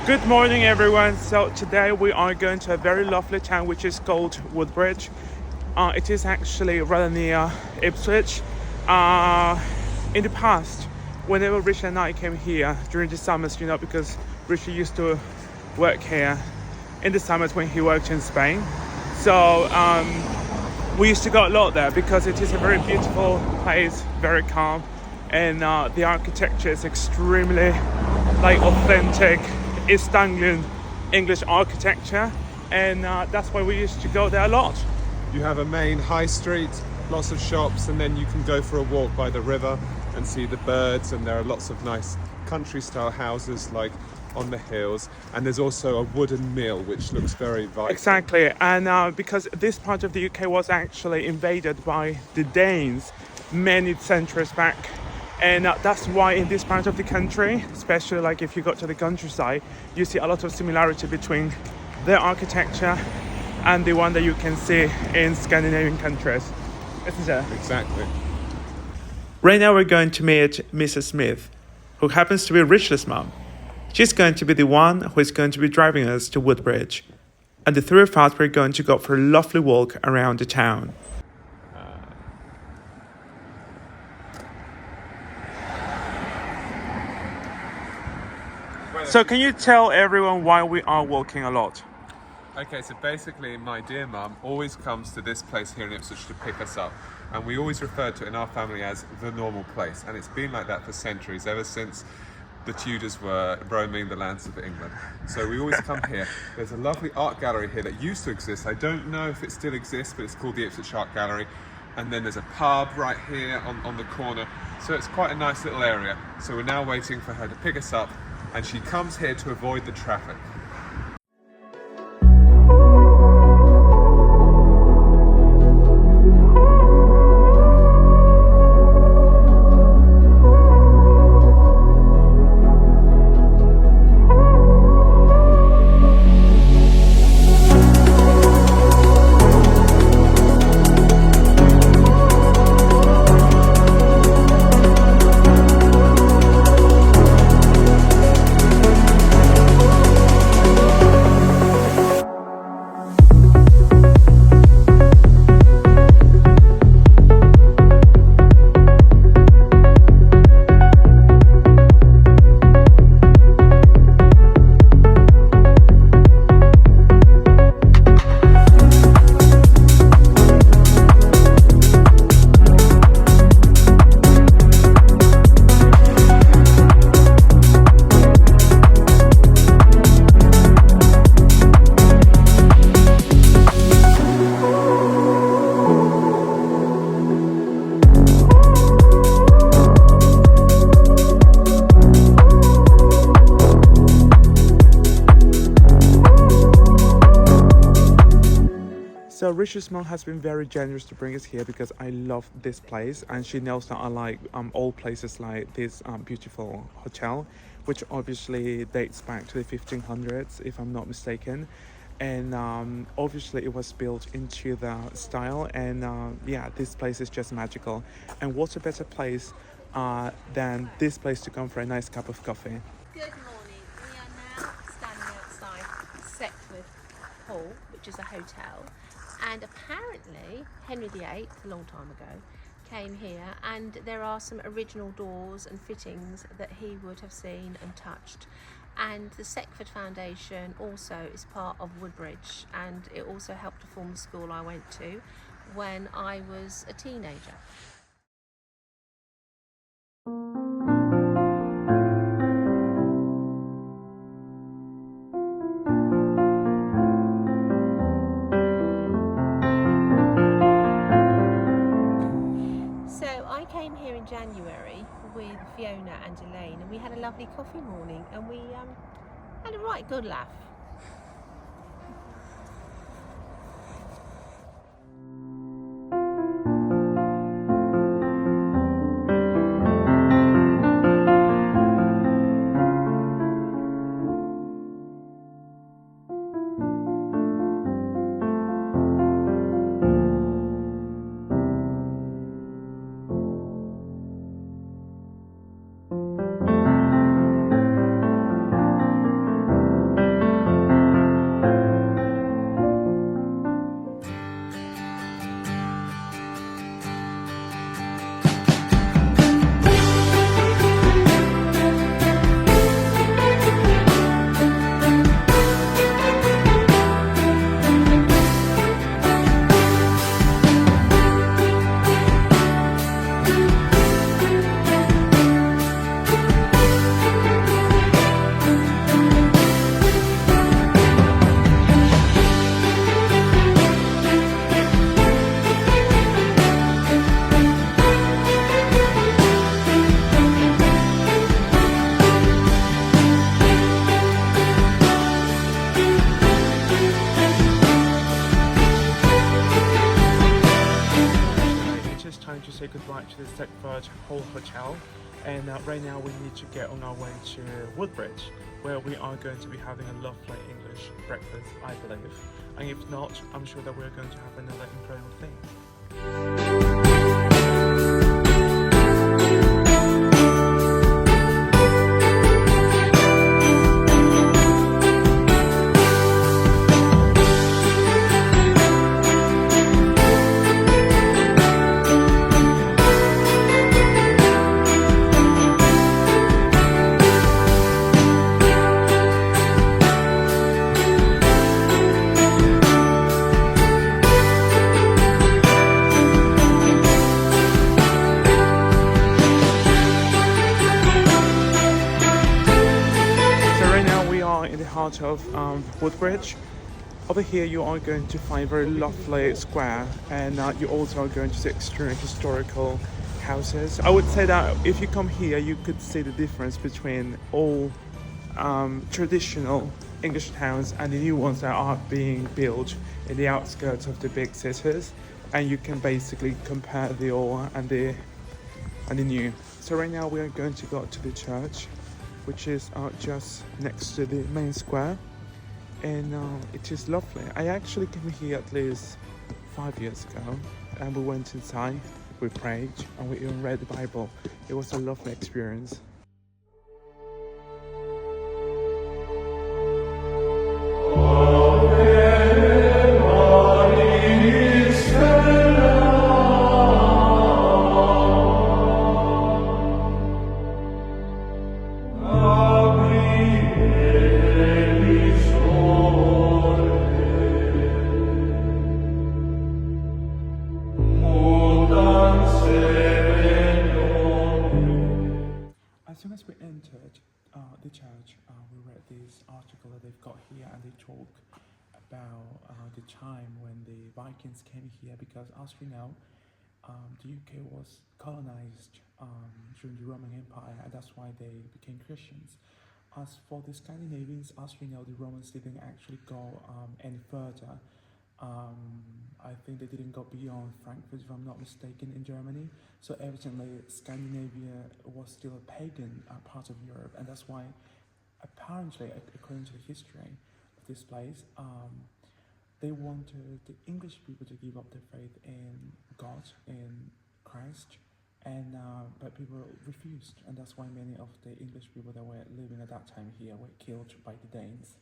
Good morning, everyone. So today we are going to a very lovely town which is called Woodbridge. It is actually rather near Ipswich. In the past, whenever Richard and I came here during the summers, because Richard used to work here in the summers when he worked in Spain. So we used to go a lot there because it is a very beautiful place, very calm, and the architecture is extremely authentic East Anglian English architecture, and that's why we used to go there a lot. You have a main high street, lots of shops, and then you can go for a walk by the river and see the birds, and there are lots of nice country style houses on the hills, and there's also a wooden mill which looks very vibrant. Exactly, and because this part of the UK was actually invaded by the Danes many centuries back. And that's why in this part of the country, especially if you go to the countryside, you see a lot of similarity between their architecture and the one that you can see in Scandinavian countries. Isn't it? Exactly. Right now we're going to meet Mrs. Smith, who happens to be Richard's mum. She's going to be the one who is going to be driving us to Woodbridge. And the three of us we're going to go for a lovely walk around the town. So can you tell everyone why we are walking a lot? Okay, so basically my dear mum always comes to this place here in Ipswich to pick us up, and we always refer to it in our family as the normal place, and it's been like that for centuries, ever since the Tudors were roaming the lands of England. So we always come here. There's a lovely art gallery here that used to exist. I don't know if it still exists, but it's called the Ipswich Art Gallery. And then there's a pub right here on the corner. So it's quite a nice little area. So we're now waiting for her to pick us up, and she comes here to avoid the traffic. So Richard's mom has been very generous to bring us here because I love this place, and she knows that I like all places like this beautiful hotel, which obviously dates back to the 1500s if I'm not mistaken, and obviously it was built into the style, and this place is just magical. And what a better place than this place to come for a nice cup of coffee. Good morning. We are now standing outside Seckworth Hall, which is a hotel, and apparently Henry VIII, a long time ago, came here, and there are some original doors and fittings that he would have seen and touched. And the Seckworth Foundation also is part of Woodbridge, and it also helped to form the school I went to when I was a teenager. January with Fiona and Elaine, and we had a lovely coffee morning, and we had a right good laugh. whole hotel. And right now we need to get on our way to Woodbridge, where we are going to be having a lovely English breakfast, I believe. And if not, I'm sure that we're going to have another incredible thing. Of Woodbridge. Over here you are going to find a very lovely square, and you also are going to see extremely historical houses. I would say that if you come here you could see the difference between all traditional English towns and the new ones that are being built in the outskirts of the big cities, and you can basically compare the old and the new. So right now we are going to go to the church, which is just next to the main square, and it is lovely. I actually came here at least 5 years ago, and we went inside, we prayed, and we even read the Bible. It was a lovely experience. As soon as we entered the church, we read this article that they've got here, and they talk about the time when the Vikings came here, because as we know, the UK was colonized during the Roman Empire, and that's why they became Christians. As for the Scandinavians, as we know, the Romans didn't actually go any further. I think they didn't go beyond Frankfurt, if I'm not mistaken, in Germany. So evidently Scandinavia was still a pagan part of Europe, and that's why, apparently, according to the history of this place, they wanted the English people to give up their faith in God, in Christ, and but people refused, and that's why many of the English people that were living at that time here were killed by the Danes.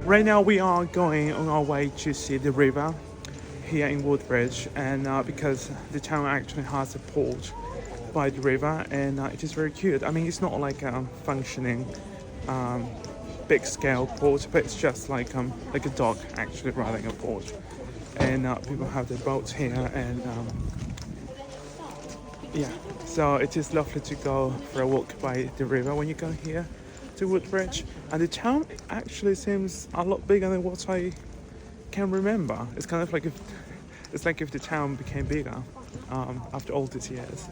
Right now we are going on our way to see the river here in Woodbridge, and because the town actually has a port by the river, and it is very cute. I mean, it's not like a functioning big scale port, but it's just like a dock actually rather than a port. And people have their boats here, and yeah, so it is lovely to go for a walk by the river when you go here to Woodbridge. And the town actually seems a lot bigger than what I can remember. It's kind of like if the town became bigger after all these years.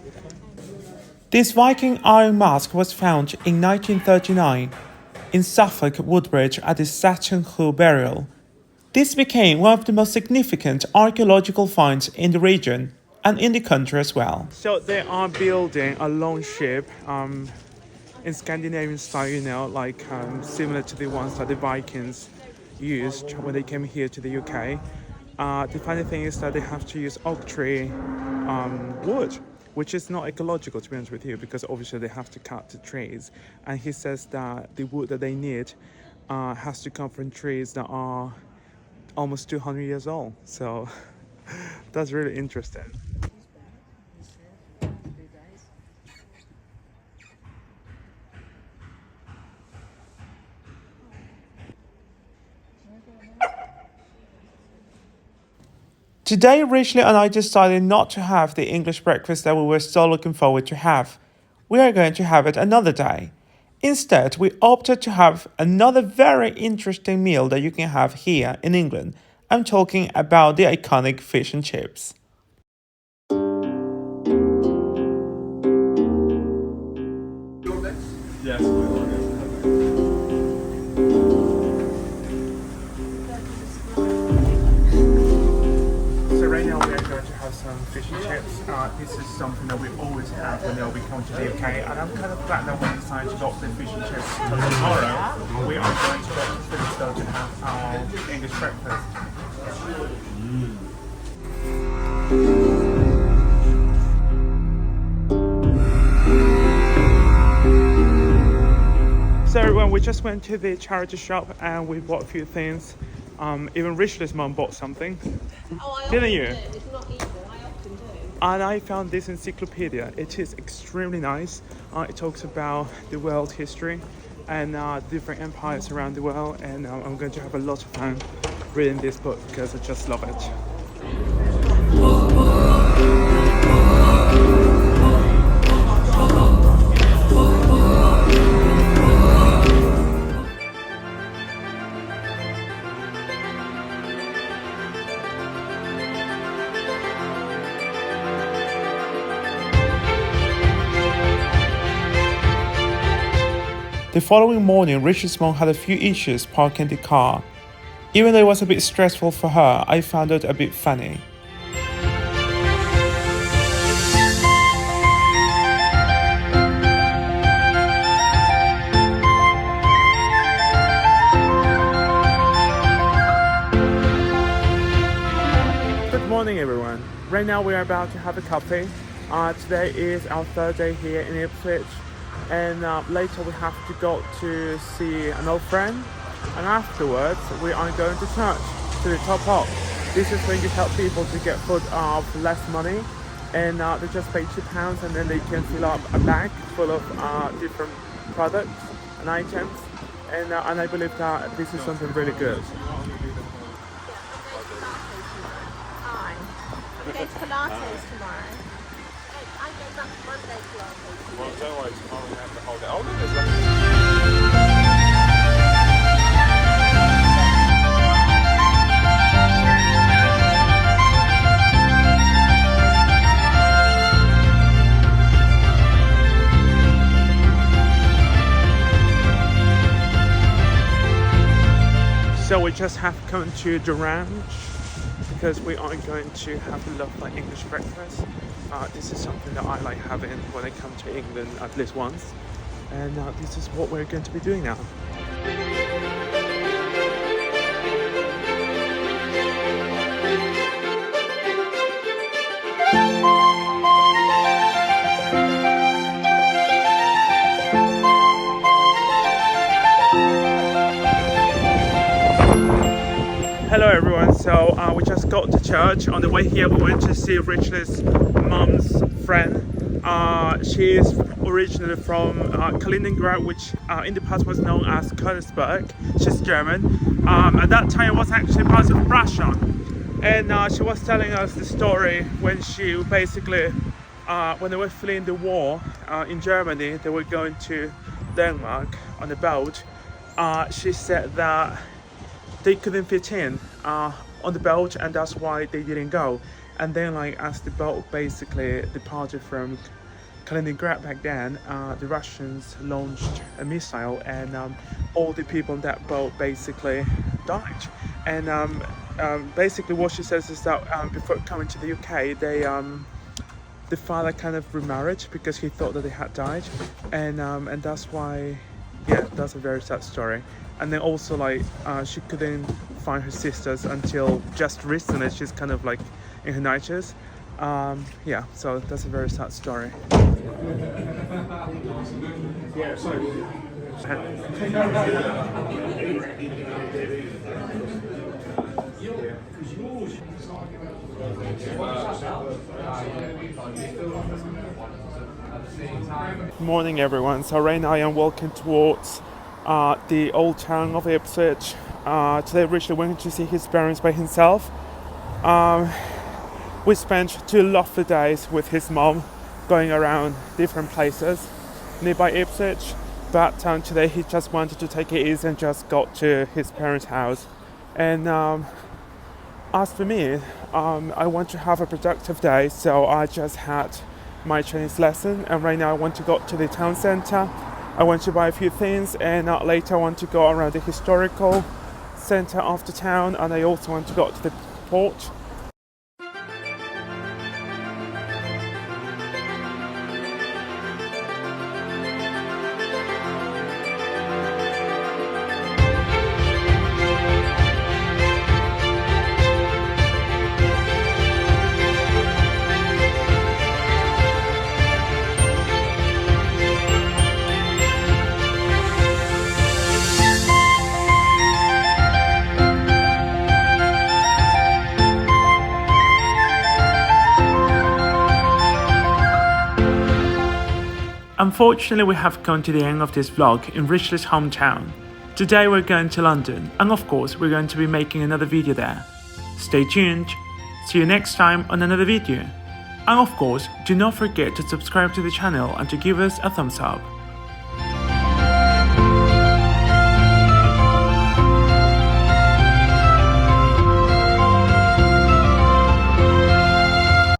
This Viking iron mask was found in 1939 in Suffolk, Woodbridge, at the Saturn Hill burial. This became one of the most significant archaeological finds in the region and in the country as well. So they are building a longship in Scandinavian style, you know, like similar to the ones that the Vikings used when they came here to the UK. The funny thing is that they have to use oak tree wood, which is not ecological, to be honest with you, because obviously they have to cut the trees. And he says that the wood that they need has to come from trees that are almost 200 years old. So that's really interesting. Today, Richley and I decided not to have the English breakfast that we were so looking forward to have. We are going to have it another day. Instead, we opted to have another very interesting meal that you can have here in England. I'm talking about the iconic fish and chips. Yes, we are. So right now we are going to have some fish and chips. This is something that we always have whenever we come to the UK, and I'm kind of glad that we decided to go for the fish and chips. Tomorrow we are going to go to Philipstowe to have our English breakfast. So everyone, we just went to the charity shop and we bought a few things. Even Richard's mum bought something. Didn't you? It's not evil, I often do. And I found this encyclopedia. It is extremely nice. It talks about the world history and different empires around the world. And I'm going to have a lot of fun reading this book because I just love it. The following morning, Richard's mom had a few issues parking the car. Even though it was a bit stressful for her, I found it a bit funny. Good morning everyone. Right now we are about to have a coffee. Today is our third day here in Ipswich. And later we have to go to see an old friend, and afterwards we are going to church to the top up. This is when you help people to get food for less money, and they just pay £2 and then they can fill up a bag full of different products and items, and I believe that this is something really good. I'm going to Pilates tomorrow. I go back Monday Pilates. Well, don't worry, tomorrow we have the whole day. Oh, look, there's So we just have come to the ranch because we are going to have a lovely English breakfast. This is something that I like having when I come to England at least once, and this is what we're going to be doing now. Hello everyone, so we just got to church. On the way here we went to see Richard's mum's friend. She is originally from Kaliningrad, which in the past was known as Königsberg. She's German. At that time it was actually part of Russia. And she was telling us the story when she basically, when they were fleeing the war in Germany, they were going to Denmark on a boat. She said that they couldn't fit in on the boat, and that's why they didn't go. And then, like, as the boat basically departed from Kaliningrad back then, the Russians launched a missile, and all the people on that boat basically died. And basically what she says is that before coming to the UK, the father kind of remarried because he thought that they had died, and that's why yeah, that's a very sad story. And then also like she couldn't find her sisters until just recently. She's kind of like in her 90s. Yeah, so that's a very sad story. Morning everyone. So right now I am walking towards the old town of Ipswich. Today Richard went to see his parents by himself. We spent 2 lovely days with his mom going around different places nearby Ipswich, but today he just wanted to take it easy and just got to his parents' house. And as for me, I want to have a productive day, so I just had my Chinese lesson, and right now I want to go to the town centre. I want to buy a few things, and later I want to go around the historical centre of the town, and I also want to go to the port. Unfortunately, we have come to the end of this vlog in Richard's hometown. Today we're going to London, and of course we're going to be making another video there. Stay tuned, see you next time on another video. And of course, do not forget to subscribe to the channel and to give us a thumbs up.